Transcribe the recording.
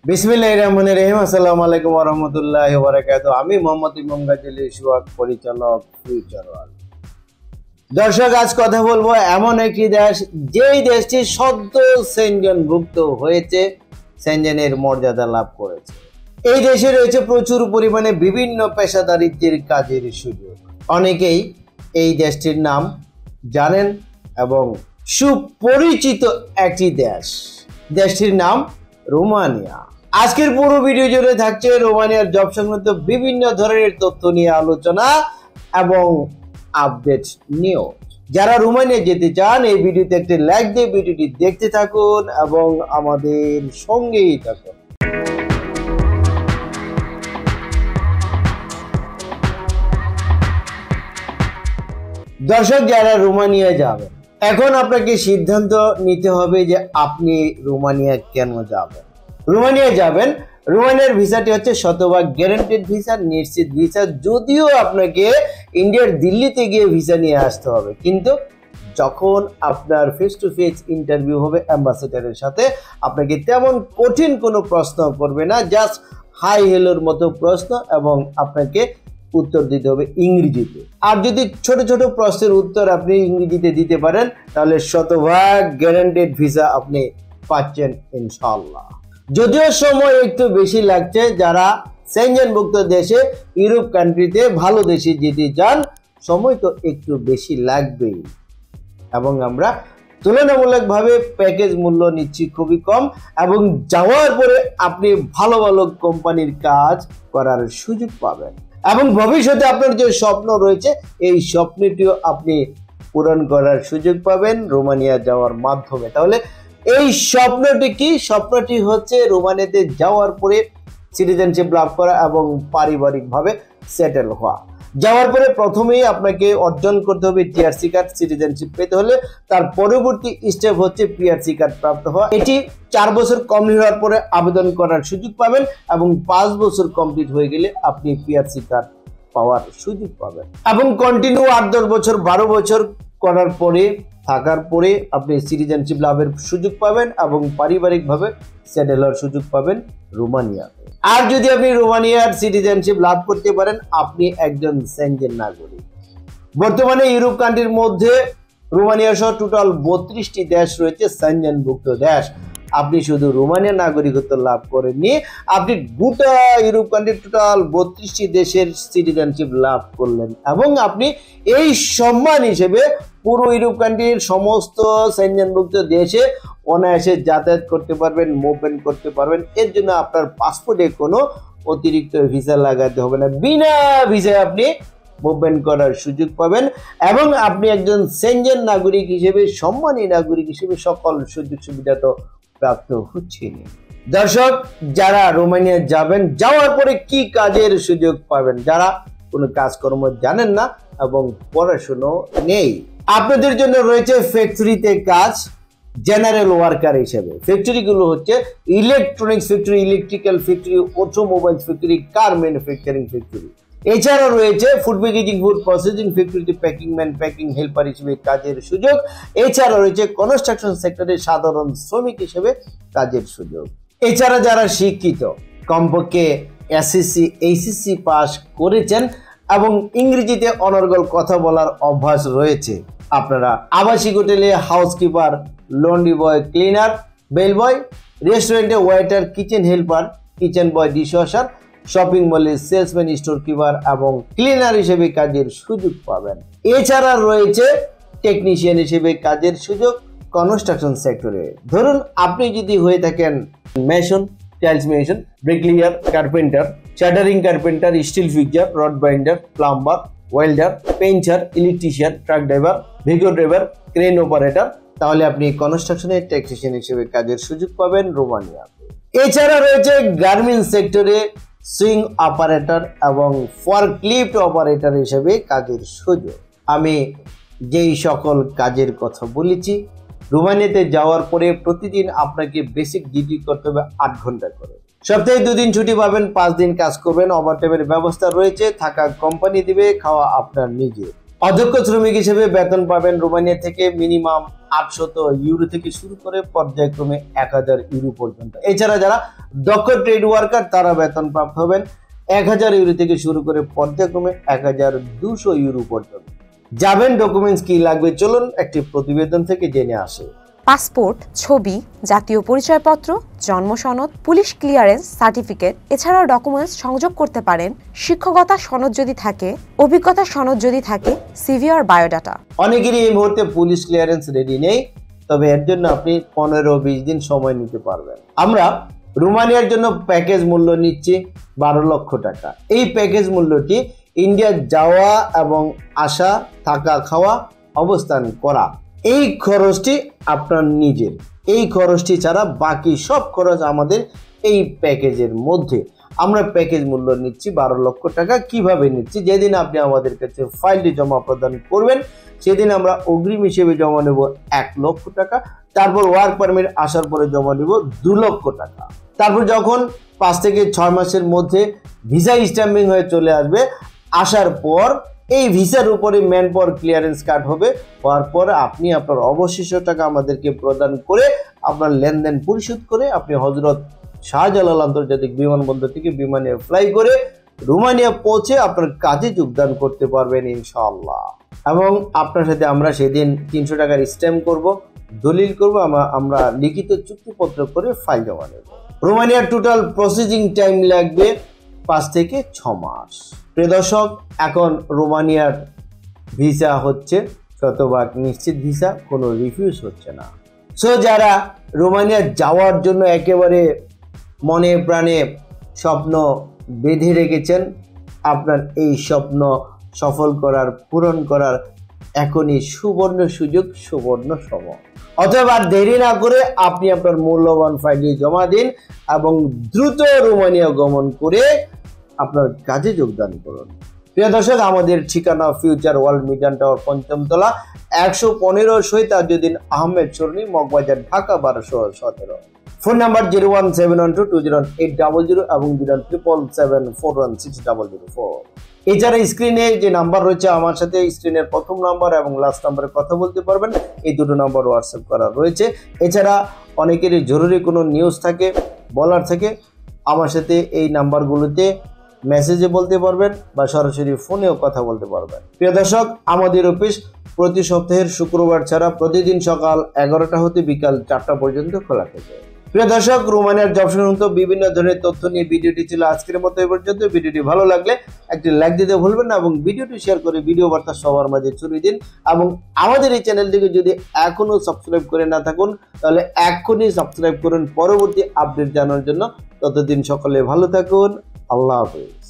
বিসমিল্লাহিররহমানিররহিম। আসসালামু আলাইকুম ওয়া রাহমাতুল্লাহি ওয়া বারাকাতুহু। আমি মোহাম্মদ ইমাম গাজী সোহাগ, পরিচালক ফিউচার ওয়ার্ল্ড। দর্শক, আজ কথা বলবো এমন একটি দেশ যেই দেশটি সদ্য সেনজেনভুক্ত হয়েছে, সেনজেনের মর্যাদা লাভ করেছে। এই দেশে রয়েছে প্রচুর পরিমাণে বিভিন্ন পেশাদারিত্বের কাজের সুযোগ। অনেকেই এই দেশটির নাম জানেন এবং সুপরিচিত একটি দেশ। দেশটির নাম রোমানিয়া। আজকের পুরো ভিডিও জুড়ে থাকছে রোমানিয়ার জব সংক্রান্ত বিভিন্ন ধরনের তথ্য নিয়ে আলোচনা এবং আপডেট নিউজ। যারা রোমানিয়া যেতে চান এই ভিডিওতে একটি লাইক দিয়ে ভিডিওটি দেখতে থাকুন এবং আমাদের সঙ্গেই থাকুন। দর্শক, যারা রোমানিয়া যাবেন, এখন আপনাকে সিদ্ধান্ত নিতে হবে যে আপনি রোমানিয়া কেন যাবেন। রোমানিয়ার ভিসাটি হচ্ছে শতভাগ গ্যারান্টেড ভিসা, নিশ্চিত ভিসা। যদিও আপনাকে ইন্ডিয়ার দিল্লিতে গিয়ে ভিসা নিয়ে আসতে হবে, কিন্তু যখন আপনার ফেস টু ফেস ইন্টারভিউ হবে অ্যাম্বাসেডারের সাথে, আপনাকে তেমন কঠিন কোনো প্রশ্ন করবে না, জাস্ট হাই হেলোর মতো প্রশ্ন এবং আপনাকে উত্তর দিতে হবে ইংরেজিতে। আর যদি ছোট ছোট প্রশ্নের উত্তর আপনি ইংরেজিতে দিতে পারেন তাহলে শতভাগ গ্যারান্টেড ভিসা আপনি পাচ্ছেন ইনশাআল্লাহ। যদিও সময় একটু বেশি লাগছে, যারা সেনজেনভুক্ত দেশে ইউরোপ কান্ট্রিতে ভালো দেশে যেতে চান সময় তো একটু বেশি লাগবেই, এবং আমরা তুলনামূলকভাবে প্যাকেজ মূল্য নিচ্ছি খুবই কম, এবং যাওয়ার পরে আপনি ভালো ভালো কোম্পানির কাজ করার সুযোগ পাবেন এবং ভবিষ্যতে আপনার যে স্বপ্ন রয়েছে এই স্বপ্নটিও আপনি পূরণ করার সুযোগ পাবেন রোমানিয়া যাওয়ার মাধ্যমে। তাহলে এই স্বপ্নটি কি? স্বপ্নটি হচ্ছে রোমানিয়াতে যাওয়ার পরে সিটিজেনশিপ লাভ করা এবং পারিবারিকভাবে সেটেল হওয়া। যাওয়ার পরে প্রথমেই আপনাকে অর্জন করতে হবে টিআরসি কার্ড। সিটিজেনশিপ পেতে হলে তার পরবর্তী স্টেপ হচ্ছে পিআরসি কার্ড প্রাপ্ত হওয়া। এটি 4 বছর কমপ্লিট হওয়ার পরে আবেদন করার সুযোগ পাবেন এবং 5 বছর কমপ্লিট হয়ে গেলে আপনি পিআরসি কার্ড পাওয়ার সুযোগ পাবেন এবং কন্টিনিউ 8-10 বছর 12 বছর করার পরে থাকার পরে আপনি সিটিজেনশিপ লাভের সুযোগ পাবেন এবং পারিবারিকভাবে সেটেল হওয়ার সুযোগ পাবেন রোমানিয়াতে। আর যদি আপনি রোমানিয়ার সিটিজেনশিপ লাভ করতে পারেন আপনি একজন সেনজেন নাগরিক। বর্তমানে ইউরোপ কান্ট্রির মধ্যে রোমানিয়া সহ টোটাল 32টি দেশ রয়েছে সেনজেনভুক্ত দেশ। আপনি শুধু রোমানিয়ার নাগরিকত্ব লাভ করেননি, আপনি গোটা ইউরোপ কান্ট্রির টোটাল 32টি দেশের সিটিজেনশিপ লাভ করলেন এবং আপনি এই সম্মান হিসেবে পুরো ইউরোপ কান্ট্রির সমস্ত সেনজেনভুক্ত দেশে অনায়াসে যাতায়াত করতে পারবেন, মুভমেন্ট করতে পারবেন। এর জন্য আপনার পাসপোর্টে কোনো অতিরিক্ত ভিসা লাগাতে হবে না, বিনা ভিসায় আপনি মুভমেন্ট করার সুযোগ পাবেন এবং আপনি একজন সেনজেন নাগরিক হিসেবে, সম্মানী নাগরিক হিসেবে সকল সুযোগ সুবিধা তো প্রাপ্ত হচ্ছে। দর্শক, যারা রোমানিয়া যাবেন, যাওয়ার পরে কি কাজের সুযোগ পাবেন, যারা কোনো কাজকর্ম জানেন না এবং পড়াশুনো নেই, আপনাদের জন্য রয়েছে ফ্যাক্টরিতে কাজ জেনারেল ওয়ার্কার হিসেবে। ফ্যাক্টরিগুলো হচ্ছে electronics factory, electrical factory, automobile factory, কার ম্যানুফ্যাকচারিং ফ্যাক্টরি। এছাড়া রয়েছে ফুড প্যাকেজিং, ফুড প্রসেসিং ফ্যাক্টরিতে প্যাকিং ম্যান, প্যাকিং হেল্পার হিসেবে কাজের সুযোগ। এছাড়া রয়েছে কনস্ট্রাকশন সেক্টরে সাধারণ শ্রমিক হিসেবে কাজের সুযোগ। এছাড়া যারা শিক্ষিত, কমপক্ষে এসএসসি এইচএসসি পাস করেছেন এবং ইংরেজিতে অনর্গল কথা বলার অভ্যাস রয়েছে, আপনারা আবাসিক হোটেলে housekeeper, laundry boy, cleaner, bell boy, রেস্টুরেন্টে waiter, kitchen helper, kitchen boy, dishwasher, shopping মলে সেলসম্যান, স্টোর কিপার এবং ক্লিনার হিসেবে কাজের সুযোগ পাবেন। এছাড়া রয়েছে টেকনিশিয়ান হিসেবে কাজের সুযোগ কনস্ট্রাকশন সেক্টরে। ধরুন আপনি যদি হয়ে থাকেন mason, tiles mason, bricklayer, carpenter, shuttering carpenter, steel fixer, rod binder, plumber, welder, painter, electrician, truck driver, Vigo driver, crane operator, তাহলে আপনি কনস্ট্রাকশনের টেকনিশিয়ান হিসেবে কাজের সুযোগ পাবেন রোমানিয়াতে। এছাড়া রয়েছে গার্মেন্টস সেক্টরে সুইং অপারেটর এবং ফরক্লিফট অপারেটর হিসেবে কাজের সুযোগ। আমি যেই সকল কাজের কথা বলেছি, রোমানিয়াতে যাওয়ার পরে প্রতিদিন আপনাকে বেসিক ডিউটি করতে হবে 8 ঘন্টা করে। সপ্তাহে 2 দিন ছুটি পাবেন, 5 দিন কাজ করবেন, ওভারটাইমের ব্যবস্থা রয়েছে, থাকা কোম্পানি দিবে, খাওয়া আপনার নিজে। অদক্ষ শ্রমিক হিসেবে বেতন পাবেন রোমানিয়া থেকে মিনিমাম 800 ইউরো থেকে শুরু করে পর্যায়ক্রমে 1000 ইউরো পর্যন্ত। এছাড়া যারা দক্ষ ট্রেড ওয়ার্কার তারা বেতন প্রাপ্ত হবেন 1000 ইউরো থেকে শুরু করে পর্যায়ক্রমে 1200 ইউরো পর্যন্ত। যাবেন, ডকুমেন্টস কি লাগবে চলুন একটি প্রতিবেদন থেকে জেনে আসে। পাসপোর্ট, ছবি, জাতীয় পরিচয়পত্র, জন্ম সনদ, পুলিশ ক্লিয়ারেন্স সার্টিফিকেট, এছাড়াও ডকুমেন্টস সংযোগ করতে পারেন শিক্ষকতা সনদ যদি থাকে, অভিজ্ঞতা সনদ যদি থাকে, সিভি আর বায়োডাটা। অনেকেরই এই মুহূর্তে পুলিশ ক্লিয়ারেন্স রেডি নেই, তবে এর জন্য আপনি 15-20 দিন সময় নিতে পারবেন। আমরা রোমানিয়ার জন্য প্যাকেজ মূল্য নিচ্ছি 12 লক্ষ টাকা। এই প্যাকেজ মূল্যটি ইন্ডিয়া যাওয়া এবং আসা, থাকা, খাওয়া, অবস্থান করা, এই খরচটি আপনার নিজের। এই খরচটি ছাড়া বাকি সব খরচ আমাদের এই প্যাকেজের মধ্যে। আমরা প্যাকেজ মূল্য নিচ্ছি 12 লক্ষ টাকা। কিভাবে নিচ্ছি? যেদিন আপনি আমাদের কাছে ফাইলটি জমা প্রদান করবেন সেদিন আমরা অগ্রিম হিসেবে জমা নেব 1 লক্ষ টাকা। তারপর ওয়ার্ক পারমিট আসার পরে জমা নেব 2 লক্ষ টাকা। তারপর যখন 5 থেকে 6 মাসের মধ্যে ভিসা স্ট্যাম্পিং হয়ে চলে আসবে, আসার পর এই ভিসার উপরে ম্যান পাওয়ার ক্লিয়ারেন্স কার্ড হবে। হওয়ার পর আপনি আপনার অবশিষ্ট টাকা আমাদেরকে প্রদান করে আপনার লেনদেন পরিশোধ করে আপনি হযরত শাহজালাল আন্তর্জাতিক বিমানবন্দর থেকে বিমানে ফ্লাই করে রোমানিয়া পৌঁছে আপনার কাজে যোগদান করতে পারবেন ইনশাআল্লাহ। এবং আপনার সাথে আমরা সেদিন 300 টাকার স্ট্যাম্প করব, দলিল করব, আমরা লিখিত চুক্তিপত্র করে ফাইল জমা নেব। রোমানিয়ার টোটাল প্রসেসিং টাইম লাগবে 5 থেকে 6 মাস। প্রিয় দর্শক, এখন রোমানিয়ার ভিসা হচ্ছে শতভাগ নিশ্চিত ভিসা, কোনো রিফিউজ হচ্ছে না। সো যারা রোমানিয়া যাওয়ার জন্য একেবারে মনে প্রাণে স্বপ্ন বেঁধে রেখেছেন, আপনার এই স্বপ্ন সফল করার, পূরণ করার এখনই সুবর্ণ সুযোগ, সুবর্ণ সময়। অথবা দেরি না করে আপনি আপনার মূল্যবান ফাইল জমা দিন এবং দ্রুত রোমানিয়া গমন করে আপনার কাজে যোগদান করুন। প্রিয় দর্শক, আমাদের ঠিকানা ফিউচার ওয়ার্ল্ড মিজান টাওয়ার, 5ম তলা, 115 শহীদ তাজউদ্দিন আহমেদ সরণি, মগবাজার, ঢাকা 1217। ফোন নাম্বার 01712208000 এবং 07774160004। এছাড়া স্ক্রিনে যে নাম্বার রয়েছে আমার সাথে স্ক্রিনের প্রথম নাম্বার এবং লাস্ট নাম্বারে কথা বলতে পারবেন। এই দুটো নাম্বার হোয়াটসঅ্যাপ করা রয়েছে। এছাড়া অনেকেরই জরুরি কোনো নিউজ থাকে, বলার থাকে, আমার সাথে এই নাম্বারগুলোতে মেসেজে বলতে পারবেন বা সরাসরি ফোনেও কথা বলতে পারবেন। প্রিয় দর্শক, আমাদের অফিস প্রতি সপ্তাহের শুক্রবার ছাড়া প্রতিদিন সকাল 11টা হতে বিকাল 4টা পর্যন্ত খোলা থাকে। প্রিয় দর্শক, রোমানিয়ার জব সংক্রান্ত বিভিন্ন ধরনের তথ্য নিয়ে ভিডিওটি ছিল আজকের মতো এই পর্যন্ত। ভিডিওটি ভালো লাগলে একটি লাইক দিতে ভুলবেন না এবং ভিডিওটি শেয়ার করে ভিডিও বার্তা সবার মাঝে ছড়িয়ে দিন। এবং আমাদের এই চ্যানেলটিকে যদি এখনো সাবস্ক্রাইব করে না থাকুন তাহলে এখনই সাবস্ক্রাইব করুন পরবর্তী আপডেট জানার জন্য। ততদিন সকলে ভালো থাকুন। আল্লাহ হাফেজ।